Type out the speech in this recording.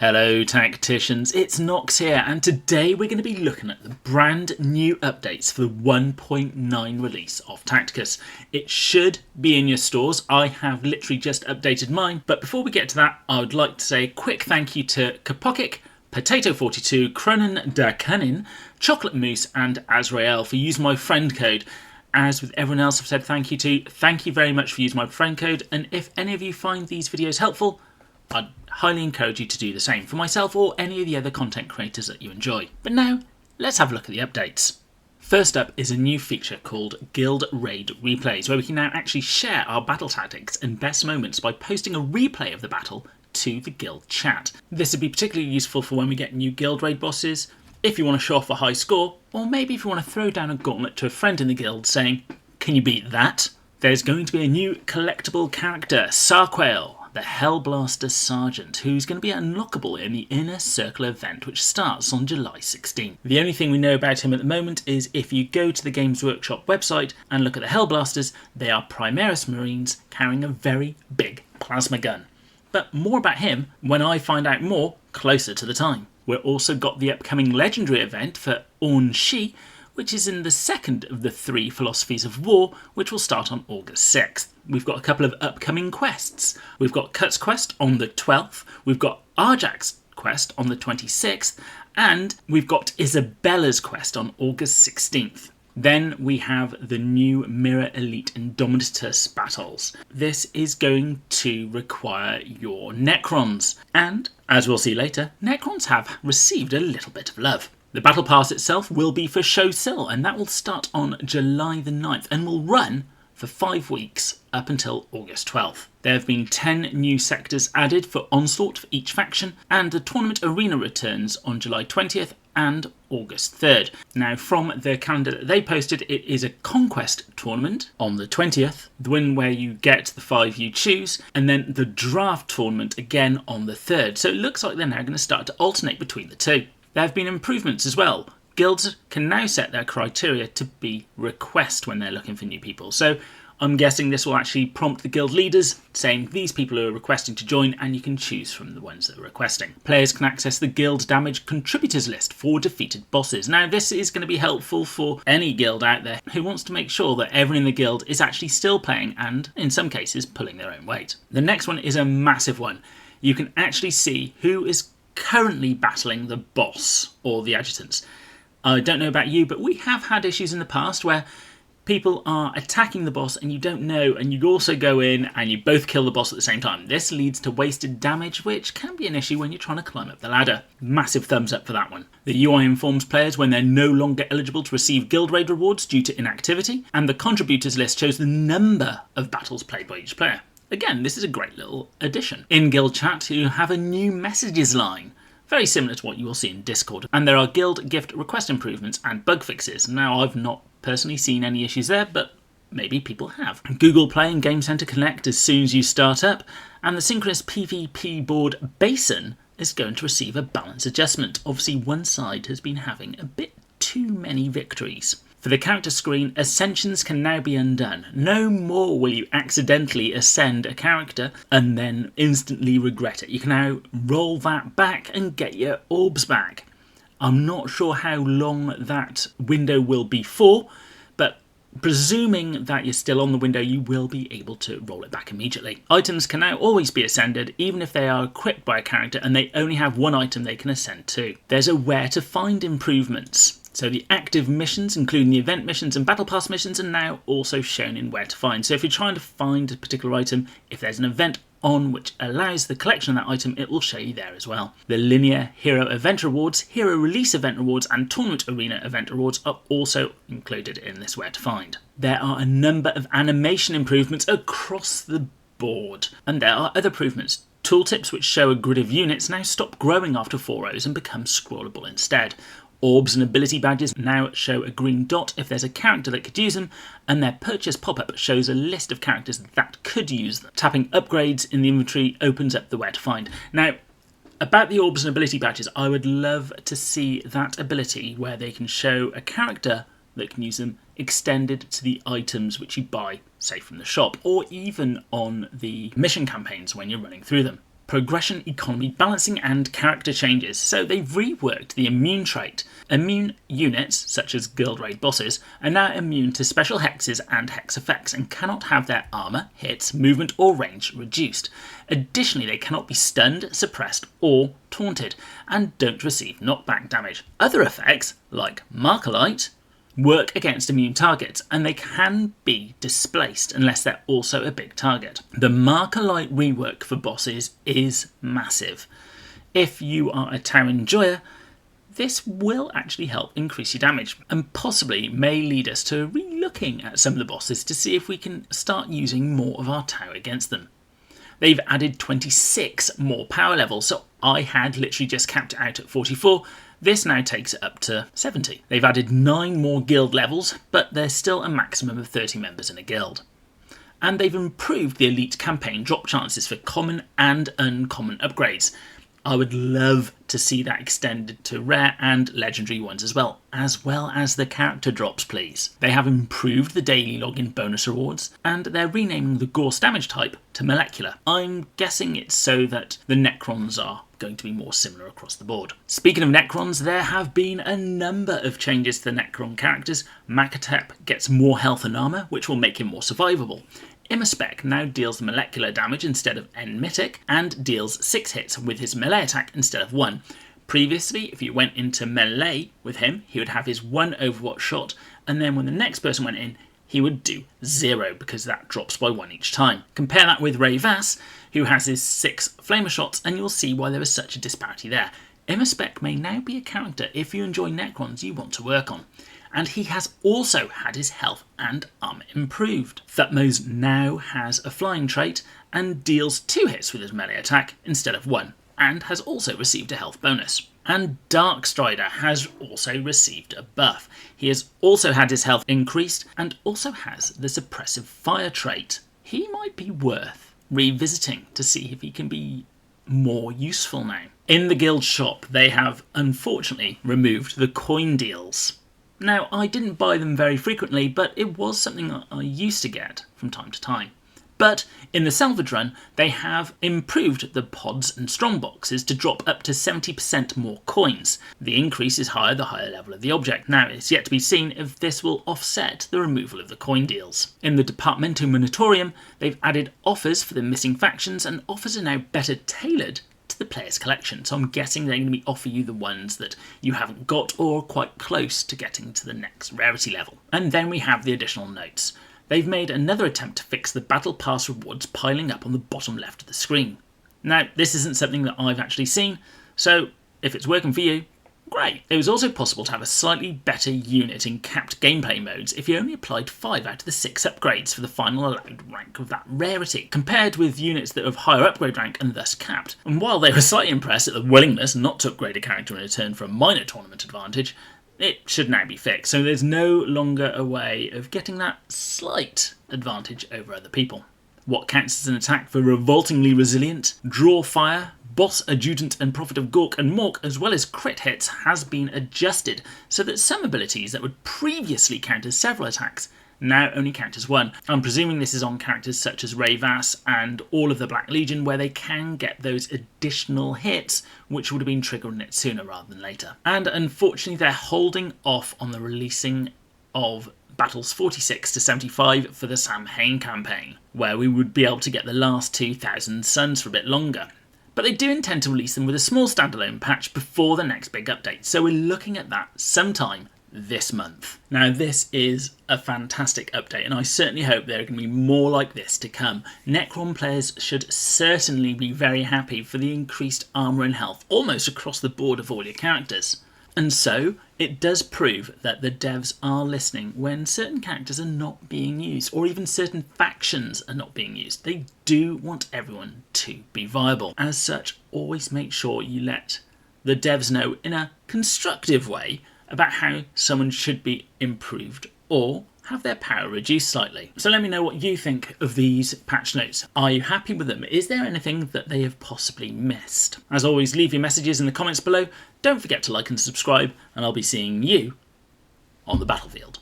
Hello Tacticians, it's Nox here, and today we're going to be looking at the brand new updates for the 1.9 release of Tacticus. It should be in your stores. I have literally just updated mine, but before we get to that, I would like to say a quick thank you to Kapokic, Potato42, Cronin Da Cunnin, Chocolate Mousse and Azrael for using my friend code. As with everyone else I've said thank you to, thank you very much for using my friend code, and if any of you find these videos helpful, I'd highly encourage you to do the same for myself or any of the other content creators that you enjoy. But now, let's have a look at the updates. First up is a new feature called Guild Raid Replays, where we can now actually share our battle tactics and best moments by posting a replay of the battle to the guild chat. This would be particularly useful for when we get new guild raid bosses, if you want to show off a high score, or maybe if you want to throw down a gauntlet to a friend in the guild saying, "Can you beat that?" There's going to be a new collectible character, Sarquail, the Hellblaster Sergeant, who's going to be unlockable in the Inner Circle event, which starts on July 16th. The only thing we know about him at the moment is if you go to the Games Workshop website and look at the Hellblasters, they are Primaris Marines carrying a very big plasma gun. But more about him when I find out more closer to the time. We've also got the upcoming Legendary event for Orn Shi, which is in the second of the 3 Philosophies of War, which will start on August 6th. We've got a couple of upcoming quests. We've got Cut's quest on the 12th, we've got Arjak's quest on the 26th, and we've got Isabella's quest on August 16th. Then we have the new Mirror Elite Indomitus battles. This is going to require your Necrons, and, as we'll see later, Necrons have received a little bit of love. The Battle Pass itself will be for Show Sill, and that will start on July the 9th and will run for 5 weeks up until August 12th. There have been 10 new sectors added for Onslaught for each faction, and the tournament arena returns on July 20th and August 3rd. Now, from the calendar that they posted, it is a Conquest tournament on the 20th, the one where you get the 5 you choose, and then the Draft tournament again on the 3rd. So it looks like they're now going to start to alternate between the two. There have been improvements as well. Guilds can now set their criteria to be request when they're looking for new people. So I'm guessing this will actually prompt the guild leaders saying these people are requesting to join, and you can choose from the ones that are requesting. Players can access the guild damage contributors list for defeated bosses. Now this is going to be helpful for any guild out there who wants to make sure that everyone in the guild is actually still playing and, in some cases, pulling their own weight. The next one is a massive one. You can actually see who is currently battling the boss or the adjutants. I don't know about you, but we have had issues in the past where people are attacking the boss and you don't know, and you also go in and you both kill the boss at the same time. This leads to wasted damage, which can be an issue when you're trying to climb up the ladder. Massive thumbs up for that one. The UI informs players when they're no longer eligible to receive guild raid rewards due to inactivity, and the contributors list shows the number of battles played by each player. Again, this is a great little addition. In guild chat, you have a new messages line, very similar to what you will see in Discord, and there are guild gift request improvements and bug fixes. Now, I've not personally seen any issues there, but maybe people have. Google Play and Game Center connect as soon as you start up, and the synchronous PvP board Basin is going to receive a balance adjustment. Obviously, one side has been having a bit too many victories. For the character screen, ascensions can now be undone. No more will you accidentally ascend a character and then instantly regret it. You can now roll that back and get your orbs back. I'm not sure how long that window will be for, but presuming that you're still on the window, you will be able to roll it back immediately. Items can now always be ascended, even if they are equipped by a character and they only have one item they can ascend to. There's a where to find improvements. So the active missions, including the event missions and battle pass missions, are now also shown in where to find. So if you're trying to find a particular item, if there's an event on which allows the collection of that item, it will show you there as well. The linear hero event rewards, hero release event rewards and tournament arena event rewards are also included in this where to find. There are a number of animation improvements across the board, and there are other improvements. Tooltips which show a grid of units now stop growing after 4 rows and become scrollable instead. Orbs and ability badges now show a green dot if there's a character that could use them, and their purchase pop-up shows a list of characters that could use them. Tapping upgrades in the inventory opens up the where to find. Now, about the orbs and ability badges, I would love to see that ability where they can show a character that can use them extended to the items which you buy, say from the shop, or even on the mission campaigns when you're running through them. progression, economy, balancing and character changes. So they've reworked the immune trait. Immune units, such as guild raid bosses, are now immune to special hexes and hex effects and cannot have their armour, hits, movement or range reduced. Additionally, they cannot be stunned, suppressed or taunted and don't receive knockback damage. Other effects, like Marker Light, work against immune targets and they can be displaced unless they're also a big target. The Marker Light rework for bosses is massive. If you are a tower enjoyer, this will actually help increase your damage and possibly may lead us to re-looking at some of the bosses to see if we can start using more of our tower against them. They've added 26 more power levels, so I had literally just capped it out at 44. This now takes it up to 70. They've added 9 more guild levels, but there's still a maximum of 30 members in a guild. And they've improved the elite campaign drop chances for common and uncommon upgrades. I would love to see that extended to rare and legendary ones as well as the character drops, please. They have improved the daily login bonus rewards, and they're renaming the Gorse damage type to molecular. I'm guessing it's so that the Necrons are going to be more similar across the board. Speaking of Necrons, there have been a number of changes to the Necron characters. Makatep gets more health and armour, which will make him more survivable. Immerspec now deals molecular damage instead of N-Mythic and deals 6 hits with his melee attack instead of 1. Previously, if you went into melee with him, he would have his 1 Overwatch shot, and then when the next person went in, he would do 0 because that drops by 1 each time. Compare that with Rayvas, who has his 6 flamer shots, and you'll see why there is such a disparity there. Immerspec may now be a character, if you enjoy Necrons, you want to work on. And he has also had his health and armour improved. Thutmose now has a flying trait and deals 2 hits with his melee attack instead of 1, and has also received a health bonus. And Darkstrider has also received a buff. He has also had his health increased and also has the suppressive fire trait. He might be worth revisiting to see if he can be more useful now. In the guild shop, they have unfortunately removed the coin deals. Now, I didn't buy them very frequently, but it was something I used to get from time to time. But in the salvage run, they have improved the pods and strongboxes to drop up to 70% more coins. The increase is higher the higher level of the object. Now, it's yet to be seen if this will offset the removal of the coin deals. In the Departmental Monitorium, they've added offers for the missing factions, and offers are now better tailored to the player's collection, so I'm guessing they're going to offer you the ones that you haven't got or quite close to getting to the next rarity level. And then we have the additional notes. They've made another attempt to fix the battle pass rewards piling up on the bottom left of the screen. Now, this isn't something that I've actually seen, so if it's working for you, great. It was also possible to have a slightly better unit in capped gameplay modes if you only applied 5 out of the 6 upgrades for the final allowed rank of that rarity, compared with units that have higher upgrade rank and thus capped. And while they were slightly impressed at the willingness not to upgrade a character in return for a minor tournament advantage, it should now be fixed, so there's no longer a way of getting that slight advantage over other people. What counts as an attack for revoltingly resilient, draw fire, boss adjutant and prophet of Gork and Mork, as well as crit hits, has been adjusted so that some abilities that would previously count as several attacks now only count as 1. I'm presuming this is on characters such as Rayvas and all of the Black Legion, where they can get those additional hits which would have been triggering it sooner rather than later. And unfortunately they're holding off on the releasing of battles 46 to 75 for the Samhain campaign, where we would be able to get the last 2,000 suns for a bit longer. But they do intend to release them with a small standalone patch before the next big update, so we're looking at that sometime this month. Now, this is a fantastic update, and I certainly hope there are going to be more like this to come. Necron players should certainly be very happy for the increased armour and health almost across the board of all your characters. And so, it does prove that the devs are listening when certain characters are not being used, or even certain factions are not being used. They do want everyone to be viable. As such, always make sure you let the devs know in a constructive way about how someone should be improved or have their power reduced slightly. So let me know what you think of these patch notes. Are you happy with them? Is there anything that they have possibly missed? As always, leave your messages in the comments below. Don't forget to like and subscribe, and I'll be seeing you on the battlefield.